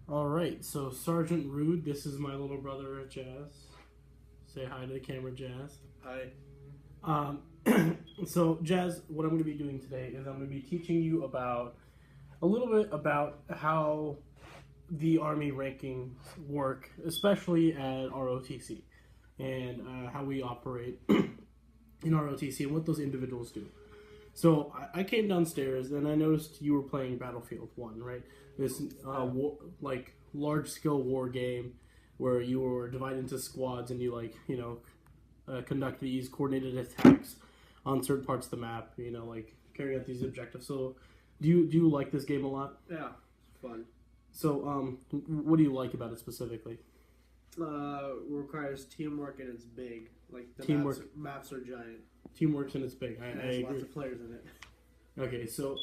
All right, so Sergeant Rude, this is my little brother Jazz. Say hi to the camera, Jazz. Hi. Um, so Jazz, what I'm going to be doing today is I'm going to be teaching you about a little bit about how the Army rankings work, especially at ROTC, and how we operate in ROTC and what those individuals do. So I came downstairs and I noticed you were playing Battlefield One, right? This like large scale war game where you were divided into squads and you conduct these coordinated attacks on certain parts of the map. Like carrying out these objectives. So do you like this game a lot? Yeah, it's fun. So what do you like about it specifically? Requires teamwork and it's big. Like the Teamwork. maps are giant. Teamwork's and it's big. I There's agree. lots of players in it. Okay, so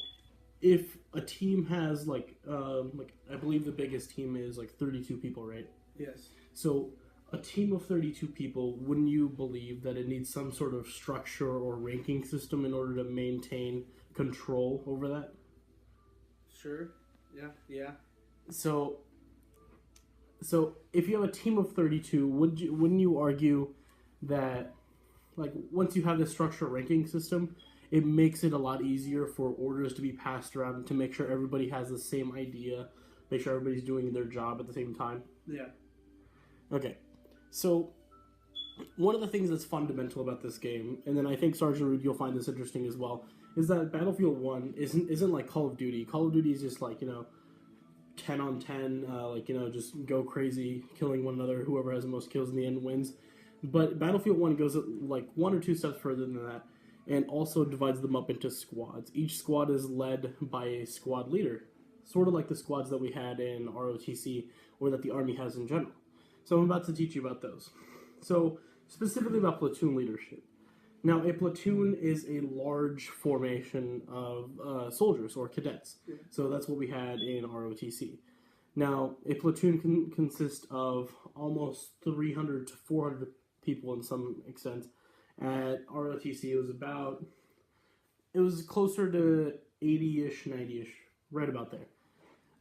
if a team has like I believe the biggest team is like 32 people, right? Yes. So a team of 32 people, wouldn't you believe that it needs some sort of structure or ranking system in order to maintain control over that? Sure. Yeah. Yeah. So if you have a team of 32, wouldn't you argue that like once you have this structure ranking system, it makes it a lot easier for orders to be passed around to make sure everybody has the same idea, make sure everybody's doing their job at the same time? Yeah. Okay, so one of the things that's fundamental about this game, and then I think Sergeant Rude, you'll find this interesting as well, is that Battlefield One isn't like Call of Duty. Call of Duty is just like 10 on 10, just go crazy, killing one another. Whoever has the most kills in the end wins. But Battlefield 1 goes like one or two steps further than that and also divides them up into squads. Each squad is led by a squad leader, sort of like the squads that we had in ROTC or that the Army has in general. So I'm about to teach you about those. So specifically about platoon leadership. Now, a platoon is a large formation of soldiers or cadets. Yeah. So that's what we had in ROTC. Now, a platoon can consist of almost 300 to 400 people in some extent. At ROTC, it was closer to 80-ish, 90-ish, right about there.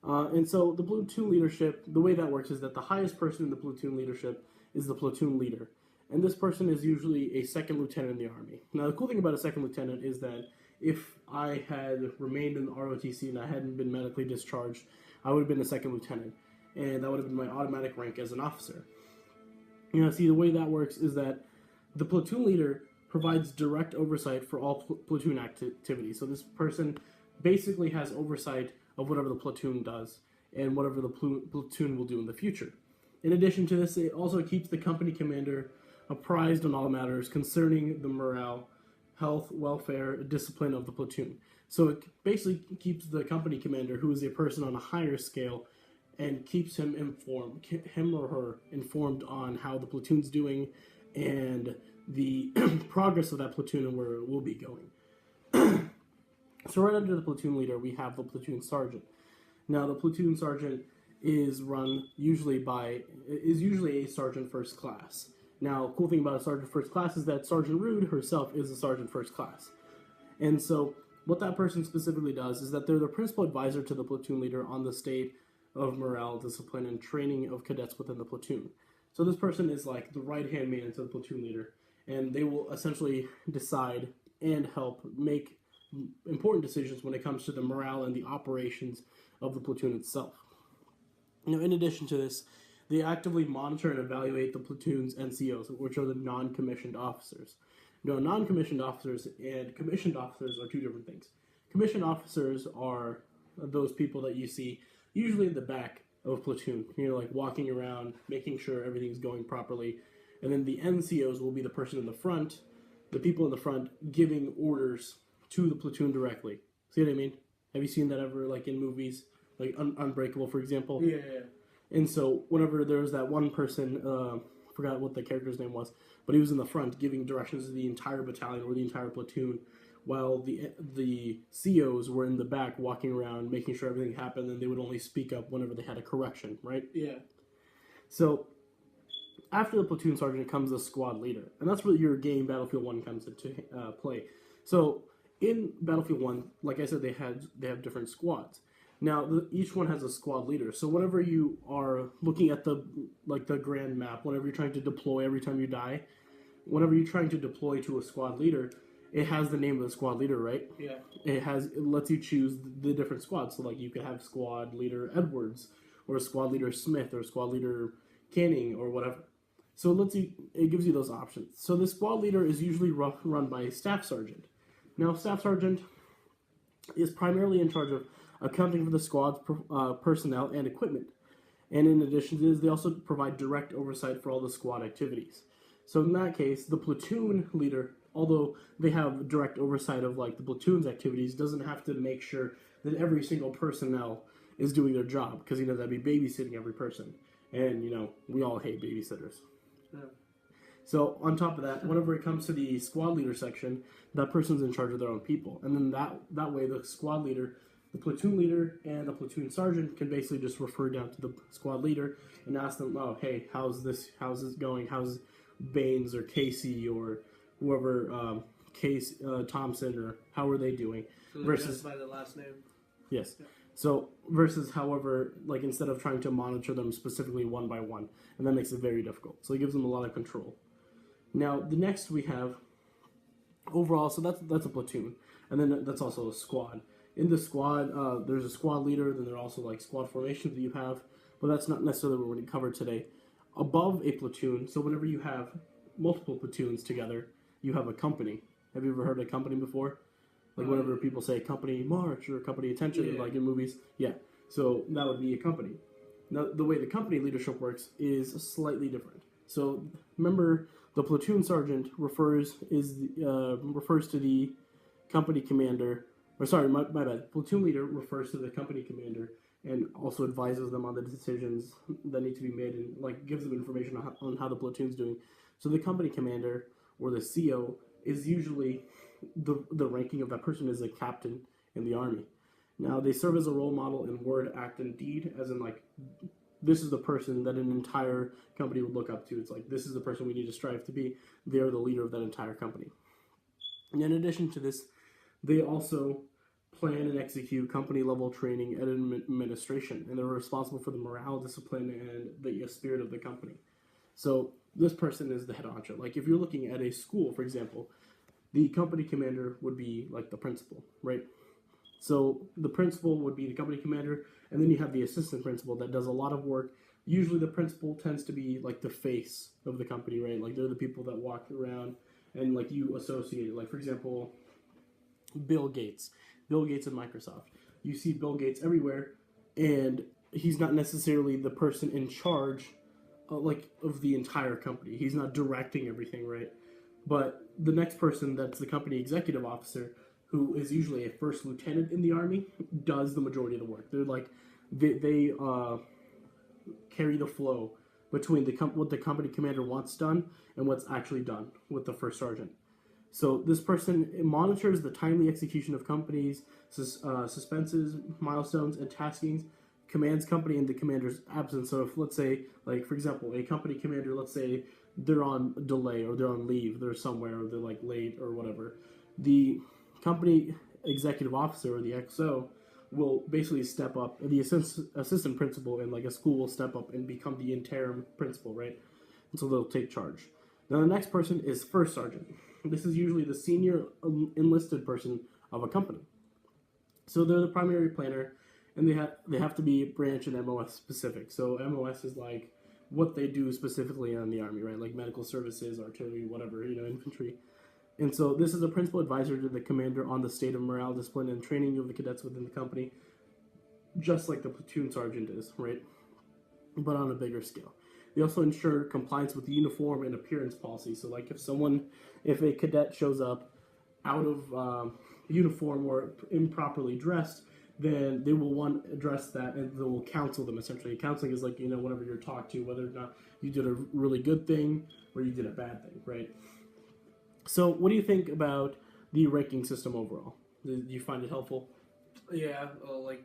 And so the platoon leadership, the way that works is that the highest person in the platoon leadership is the platoon leader. And this person is usually a second lieutenant in the Army. Now, the cool thing about a second lieutenant is that if I had remained in the ROTC and I hadn't been medically discharged, I would have been a second lieutenant. And that would have been my automatic rank as an officer. See, the way that works is that the platoon leader provides direct oversight for all platoon activities. So this person basically has oversight of whatever the platoon does and whatever the platoon will do in the future. In addition to this, it also keeps the company commander apprised on all matters concerning the morale, health, welfare, discipline of the platoon. So it basically keeps the company commander, who is a person on a higher scale, and keeps him or her informed on how the platoon's doing and the progress of that platoon and where it will be going. So right under the platoon leader, we have the platoon sergeant. Now, the platoon sergeant is usually a sergeant first class. Now, cool thing about a sergeant first class is that Sergeant Rude herself is a sergeant first class. And so what that person specifically does is that they're the principal advisor to the platoon leader on the state of morale, discipline, and training of cadets within the platoon. So this person is like the right-hand man to the platoon leader, and they will essentially decide and help make important decisions when it comes to the morale and the operations of the platoon itself. Now, in addition to this, they actively monitor and evaluate the platoon's NCOs, which are the non-commissioned officers. Now, non-commissioned officers and commissioned officers are two different things. Commissioned officers are those people that you see usually in the back of a platoon, like walking around, making sure everything's going properly. And then the NCOs will be the person in the front, the people in the front giving orders to the platoon directly. See what I mean? Have you seen that ever, like in movies, like Unbreakable, for example? Yeah. And so whenever there was that one person, forgot what the character's name was, but he was in the front giving directions to the entire battalion or the entire platoon, while the COs were in the back walking around making sure everything happened, and they would only speak up whenever they had a correction, right? Yeah. So after the platoon sergeant comes the squad leader, and that's where your game Battlefield 1 comes into play. So in Battlefield 1, like I said, they have different squads. Now, each one has a squad leader. So whenever you are looking at the grand map, whenever you're trying to deploy every time you die, whenever you're trying to deploy to a squad leader, it has the name of the squad leader, right? Yeah. It lets you choose the different squads. So like you could have squad leader Edwards, or squad leader Smith, or squad leader Canning, or whatever. So it gives you those options. So the squad leader is usually run by a staff sergeant. Now, staff sergeant is primarily in charge of accounting for the squad's personnel and equipment. And in addition to this, they also provide direct oversight for all the squad activities. So in that case, the platoon leader, although they have direct oversight of like the platoon's activities, doesn't have to make sure that every single personnel is doing their job, because that'd be babysitting every person. And we all hate babysitters. Yeah. So on top of that, whenever it comes to the squad leader section, that person's in charge of their own people. And then that way the squad leader, the platoon leader, and the platoon sergeant can basically just refer down to the squad leader and ask them, oh, hey, how's this going? How's Bains or Casey or whoever, Thompson, or how are they doing? So versus by the last name? Yes. Yeah. So versus, however, like instead of trying to monitor them specifically one by one, and that makes it very difficult. So it gives them a lot of control. Now, the next we have overall, so that's a platoon, and then that's also a squad. In the squad, there's a squad leader, then there are also like squad formations that you have, but that's not necessarily what we're going to cover today. Above a platoon, so whenever you have multiple platoons together, you have a company. Have you ever heard of a company before? Like whenever people say company march or company attention, like in movies, yeah. So that would be a company. Now, the way the company leadership works is slightly different. So remember, the platoon sergeant refers to the company commander. Or sorry, my bad. Platoon leader refers to the company commander and also advises them on the decisions that need to be made, and like gives them information on how the platoon's doing. So the company commander, or the CO, is usually the ranking of that person is a captain in the army. Now, they serve as a role model in word, act, and deed, as in like this is the person that an entire company would look up to. It's like this is the person we need to strive to be. They are the leader of that entire company. And in addition to this, they also plan and execute company level training and administration, and they're responsible for the morale, discipline, and the spirit of the company. So this person is the head honcho. Like if you're looking at a school, for example, the company commander would be like the principal, right? So the principal would be the company commander, and then you have the assistant principal that does a lot of work. Usually the principal tends to be like the face of the company, right? Like they're the people that walk around and like you associate it. Like for example, Bill Gates and Microsoft. You see Bill Gates everywhere, and he's not necessarily the person in charge of the entire company. He's not directing everything, right? But the next person, that's the company executive officer, who is usually a first lieutenant in the army, does the majority of the work. They're like, they carry the flow between what the company commander wants done and what's actually done with the first sergeant. So this person monitors the timely execution of companies, suspenses, milestones, and taskings, commands company in the commander's absence. So if, let's say, like, for example, a company commander, let's say they're on delay or they're on leave, they're somewhere, or they're like late or whatever, the company executive officer, or the XO, will basically step up, the assistant principal in like a school will step up and become the interim principal, right? And so they'll take charge. Now the next person is first sergeant. This is usually the senior enlisted person of a company. So they're the primary planner, and they have to be branch and MOS specific. So MOS is like what they do specifically in the Army, right? Like medical services, artillery, whatever, infantry. And so this is a principal advisor to the commander on the state of morale, discipline, and training of the cadets within the company, just like the platoon sergeant is, right? But on a bigger scale. They also ensure compliance with the uniform and appearance policy. So like if a cadet shows up out of uniform or improperly dressed, then they will address that, and they will counsel them essentially. Counseling is like, whenever you're talked to, whether or not you did a really good thing or you did a bad thing, right? So what do you think about the ranking system overall? Do you find it helpful? Yeah, well,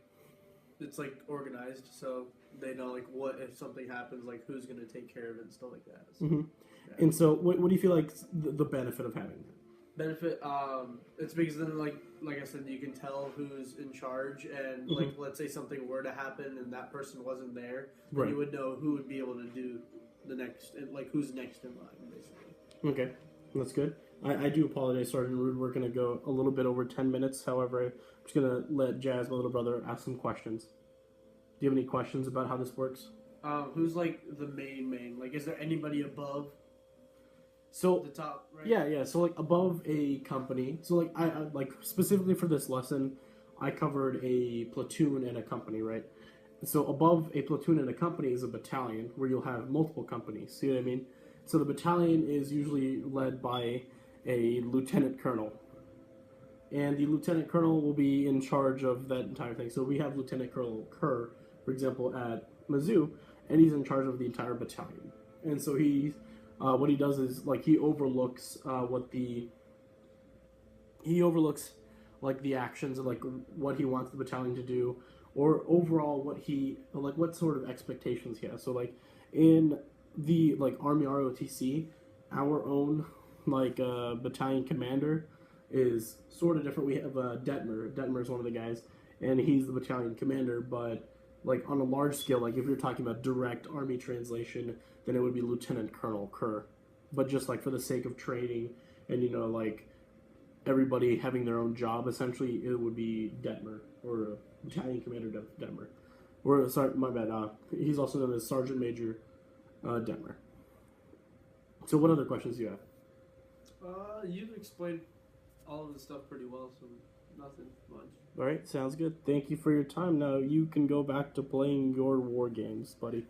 it's organized, so they know what if something happens, who's going to take care of it and stuff like that. So, mm-hmm. Yeah. And so what do you feel like the benefit of having that? Benefit, it's because then, like I said, you can tell who's in charge, and like, let's say something were to happen and that person wasn't there, then Right. you would know who would be able to do the next, like who's next in line, basically. Okay, that's good. I do apologize, Sergeant Rude. We're going to go a little bit over 10 minutes. However, I'm just going to let Jazz, my little brother, ask some questions. Do you have any questions about how this works? Who's like the main? Like, is there anybody above So the top? Right? yeah. So like above a company. So like I like specifically for this lesson, I covered a platoon and a company, right? So above a platoon and a company is a battalion where you'll have multiple companies. See what I mean? So the battalion is usually led by a lieutenant colonel, and the lieutenant colonel will be in charge of that entire thing. So we have Lieutenant Colonel Kerr, for example, at Mizzou, and he's in charge of the entire battalion. And so what he does is like he overlooks like the actions and like what he wants the battalion to do, or overall what sort of expectations he has. So like in the like Army ROTC, our own like battalion commander is sort of different. We have Detmer. Detmer is one of the guys, and he's the battalion commander. But like on a large scale, like if you're talking about direct Army translation, then it would be Lieutenant Colonel Kerr. But just like for the sake of training and like everybody having their own job, essentially, it would be Detmer or battalion commander Detmer. Or sorry, my bad. He's also known as Sergeant Major Detmer. So what other questions do you have? You've explained all of the stuff pretty well, so nothing much. All right, sounds good. Thank you for your time. Now you can go back to playing your war games, buddy.